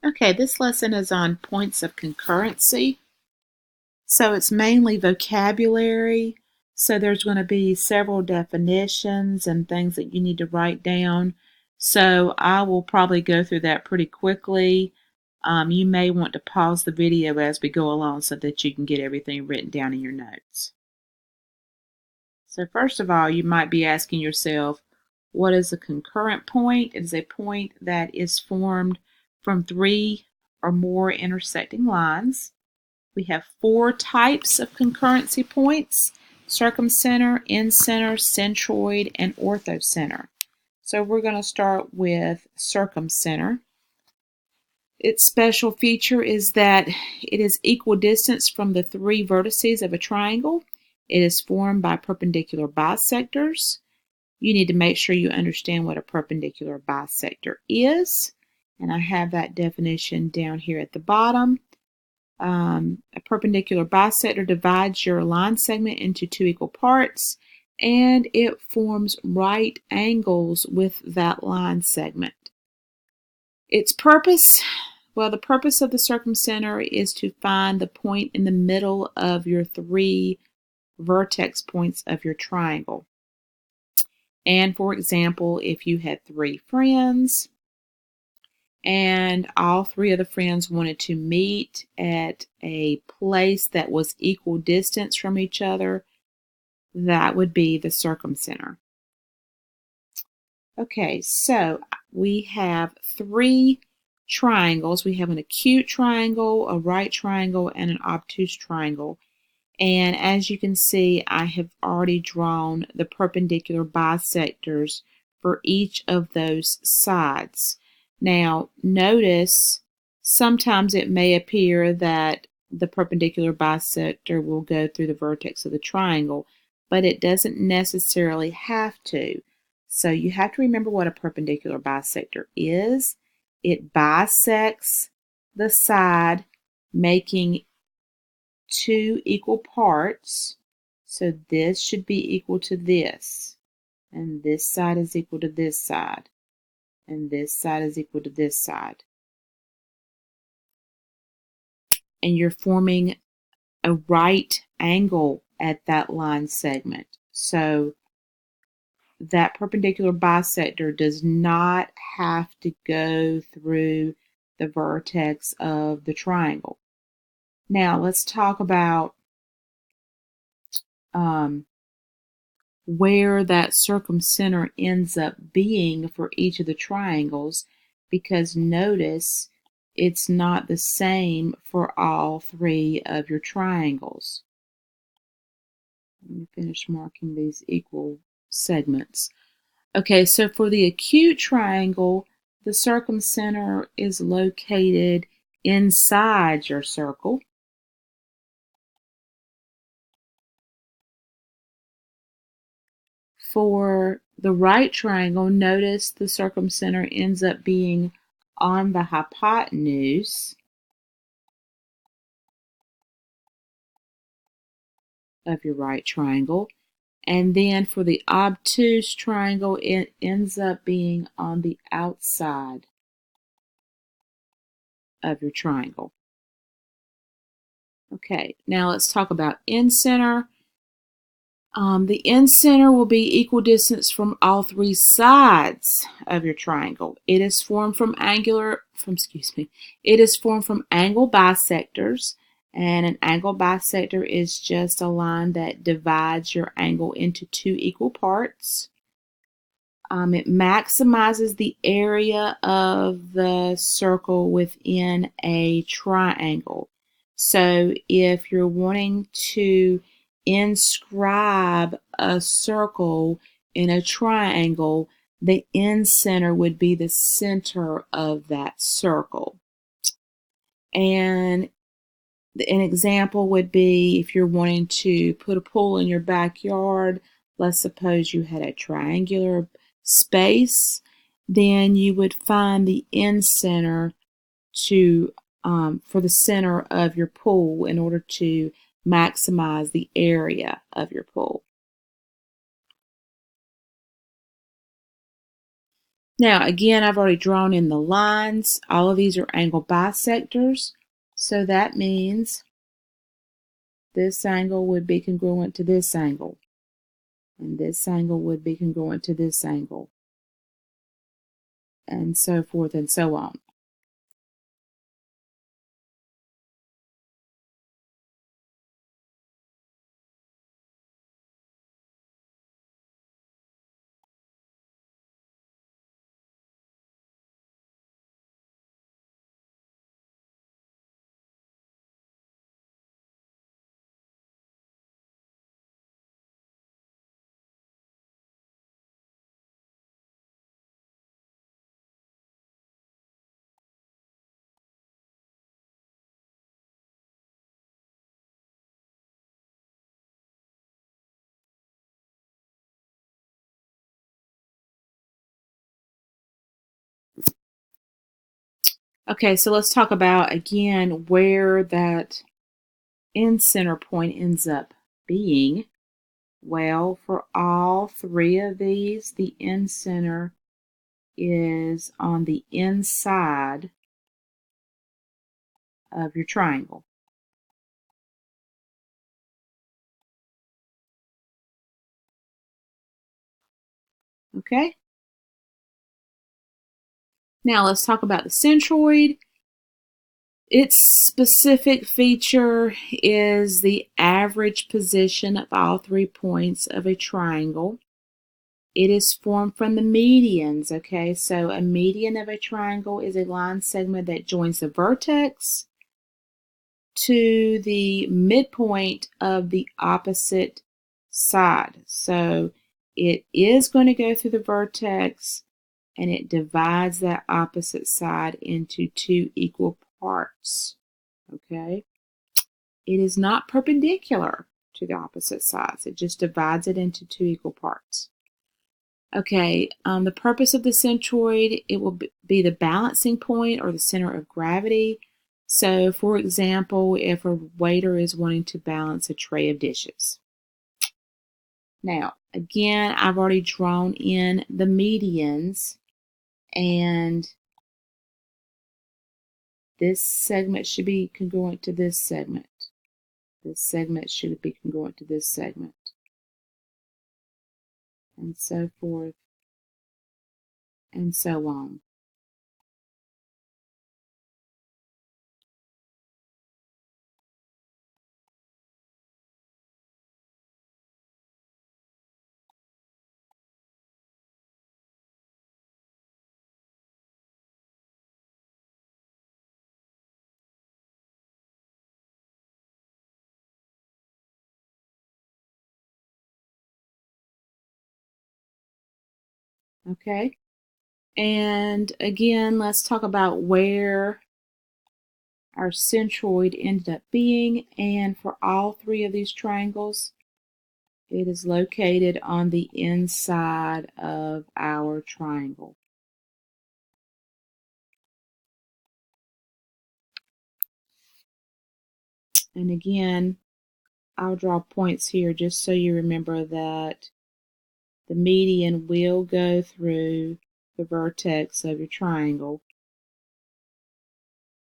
Okay, this lesson is on points of concurrency. So it's mainly vocabulary. So there's going to be several definitions and things that you need to write down. So I will probably go through that pretty quickly. You may want to pause the video as we go along so that you can get everything written down in your notes. So first of all, you might be asking yourself, what is a concurrent point? It is a point that is formed from three or more intersecting lines. We have four types of concurrency points: circumcenter, incenter, centroid, and orthocenter. So we're going to start with circumcenter. Its special feature is that it is equidistant from the three vertices of a triangle. It is formed by perpendicular bisectors. You need to make sure you understand what a perpendicular bisector is. And I have that definition down here at the bottom. A perpendicular bisector divides your line segment into two equal parts, and it forms right angles with that line segment. Its purpose, well, the purpose of the circumcenter is to find the point in the middle of your three vertex points of your triangle. And for example, if you had three friends and all three of the friends wanted to meet at a place that was equal distance from each other, that would be the circumcenter. Okay, so we have three triangles. We have an acute triangle, a right triangle, and an obtuse triangle. And as you can see, I have already drawn the perpendicular bisectors for each of those sides. Now, notice sometimes it may appear that the perpendicular bisector will go through the vertex of the triangle, but it doesn't necessarily have to. So you have to remember what a perpendicular bisector is. It bisects the side, making two equal parts. So this should be equal to this. And this side is equal to this side. And this side is equal to this side. And you're forming a right angle at that line segment. So that perpendicular bisector does not have to go through the vertex of the triangle. Now let's talk about where that circumcenter ends up being for each of the triangles, because notice it's not the same for all three of your triangles. Let me finish marking these equal segments. Okay, so for the acute triangle, the circumcenter is located inside your circle. For the right triangle, notice the circumcenter ends up being on the hypotenuse of your right triangle. And then for the obtuse triangle, it ends up being on the outside of your triangle. Okay, now let's talk about incenter. The incenter will be equal distance from all three sides of your triangle. It is formed from angle bisectors, and an angle bisector is just a line that divides your angle into two equal parts. It maximizes the area of the circle within a triangle. So if you're wanting to inscribe a circle in a triangle, the incenter would be the center of that circle. And an example would be if you're wanting to put a pool in your backyard. Let's suppose you had a triangular space, then you would find the incenter for the center of your pool in order to maximize the area of your pool. Now, again, I've already drawn in the lines. All of these are angle bisectors. So that means this angle would be congruent to this angle. And this angle would be congruent to this angle. And so forth and so on. Okay, so let's talk about, again, where that end center point ends up being. Well, for all three of these, the end center is on the inside of your triangle. Okay? Now let's talk about the centroid. Its specific feature is the average position of all 3 points of a triangle. It is formed from the medians, okay? So a median of a triangle is a line segment that joins the vertex to the midpoint of the opposite side. So it is going to go through the vertex and it divides that opposite side into 2 equal parts, okay? It is not perpendicular to the opposite sides. It just divides it into 2 equal parts. Okay, the purpose of the centroid, it will be the balancing point or the center of gravity. So, for example, if a waiter is wanting to balance a tray of dishes. Now, again, I've already drawn in the medians, and this segment should be congruent to this segment. This segment should be congruent to this segment, and so forth and so on. Okay? And again, let's talk about where our centroid ended up being. And for all 3 of these triangles, it is located on the inside of our triangle. And again, I'll draw points here just so you remember that the median will go through the vertex of your triangle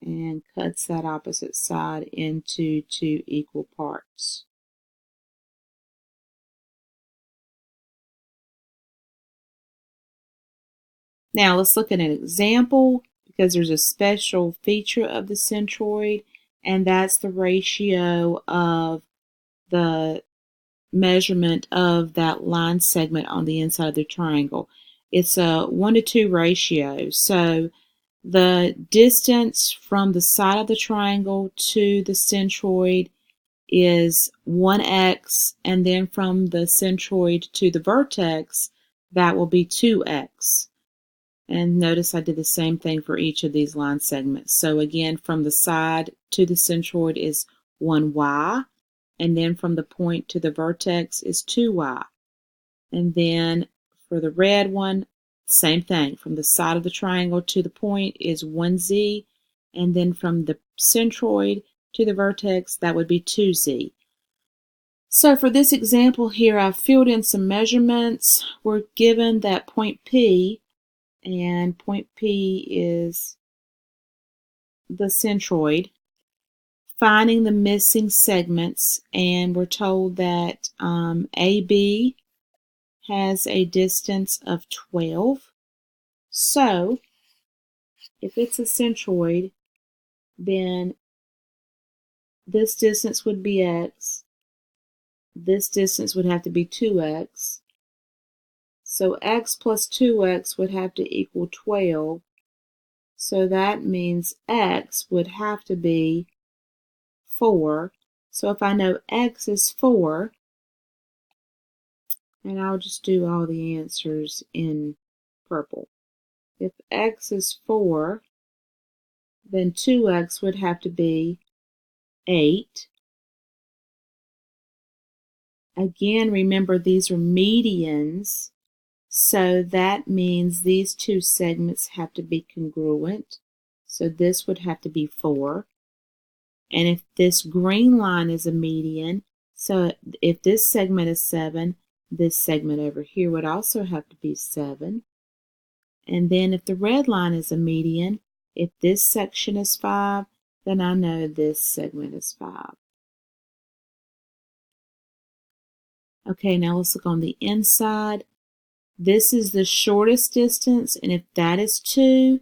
and cuts that opposite side into 2 equal parts. Now let's look at an example because there's a special feature of the centroid, and that's the ratio of the measurement of that line segment on the inside of the triangle. It's a 1:2 ratio. So the distance from the side of the triangle to the centroid is 1x, and then from the centroid to the vertex, that will be 2x. And notice I did the same thing for each of these line segments. So again, from the side to the centroid is 1y, and then from the point to the vertex is 2y. And then for the red one, same thing. From the side of the triangle to the point is 1z, and then from the centroid to the vertex, that would be 2z. So for this example here, I've filled in some measurements. We're given that point P and point P is the centroid. Finding the missing segments, and we're told that AB has a distance of 12. So if it's a centroid, then this distance would be x. This distance would have to be 2x. So x plus 2x would have to equal 12. So that means x would have to be 4. So if I know x is 4, and I'll just do all the answers in purple. If x is 4, then 2x would have to be 8. Again, remember these are medians, so that means these two segments have to be congruent. So this would have to be 4. And if this green line is a median, so if this segment is 7, this segment over here would also have to be 7. And then if the red line is a median, if this section is 5, then I know this segment is 5. Okay, now let's look on the inside. This is the shortest distance, and if that is 2,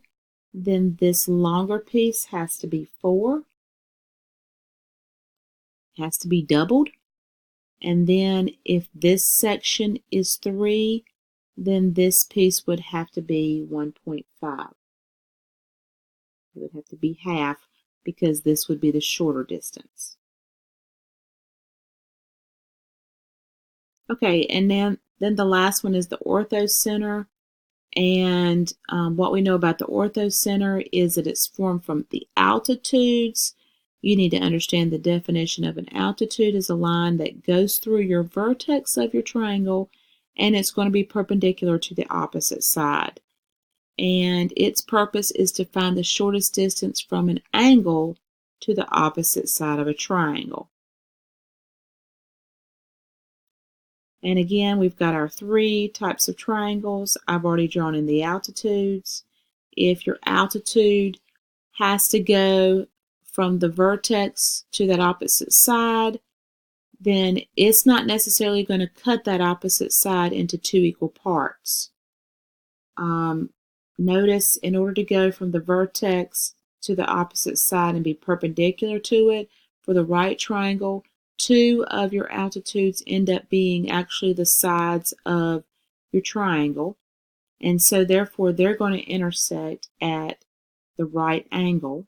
then this longer piece has to be 4. Has to be doubled. And then if this section is 3, then this piece would have to be 1.5. It would have to be half because this would be the shorter distance. Okay, and then the last one is the orthocenter. And what we know about the orthocenter is that it's formed from the altitudes. You need to understand the definition of an altitude is a line that goes through your vertex of your triangle, and it's going to be perpendicular to the opposite side. And its purpose is to find the shortest distance from an angle to the opposite side of a triangle. And again, we've got our 3 types of triangles. I've already drawn in the altitudes. If your altitude has to go from the vertex to that opposite side, then it's not necessarily going to cut that opposite side into 2 equal parts. Notice in order to go from the vertex to the opposite side and be perpendicular to it for the right triangle, 2 of your altitudes end up being actually the sides of your triangle. And so therefore they're going to intersect at the right angle.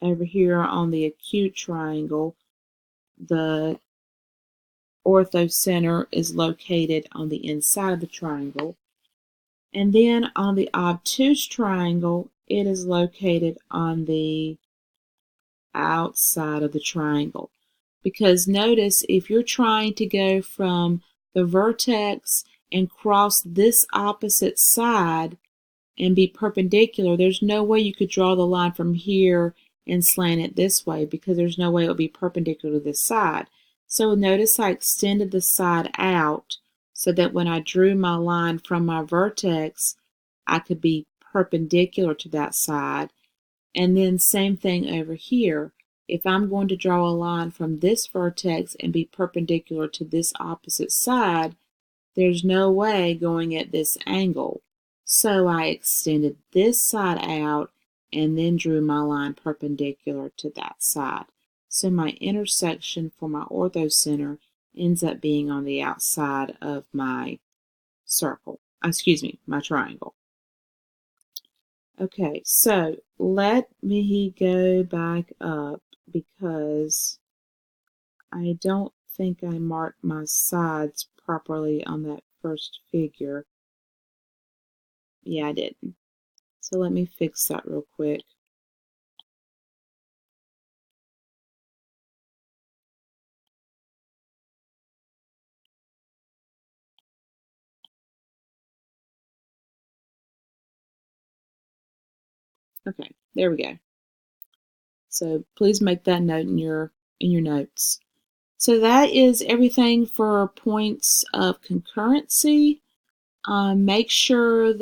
Over here on the acute triangle, the orthocenter is located on the inside of the triangle. And then on the obtuse triangle, it is located on the outside of the triangle. Because notice, if you're trying to go from the vertex and cross this opposite side and be perpendicular, there's no way you could draw the line from here and slant it this way because there's no way it would be perpendicular to this side. So notice I extended the side out so that when I drew my line from my vertex, I could be perpendicular to that side. And then same thing over here. If I'm going to draw a line from this vertex and be perpendicular to this opposite side, there's no way going at this angle. So I extended this side out and then drew my line perpendicular to that side. So my intersection for my orthocenter ends up being on the outside of my circle. Excuse me, my triangle. Okay, so let me go back up because I don't think I marked my sides properly on that first figure. Yeah, I didn't. So let me fix that real quick. Okay, there we go. So please make that note in your notes. So that is everything for points of concurrency. Make sure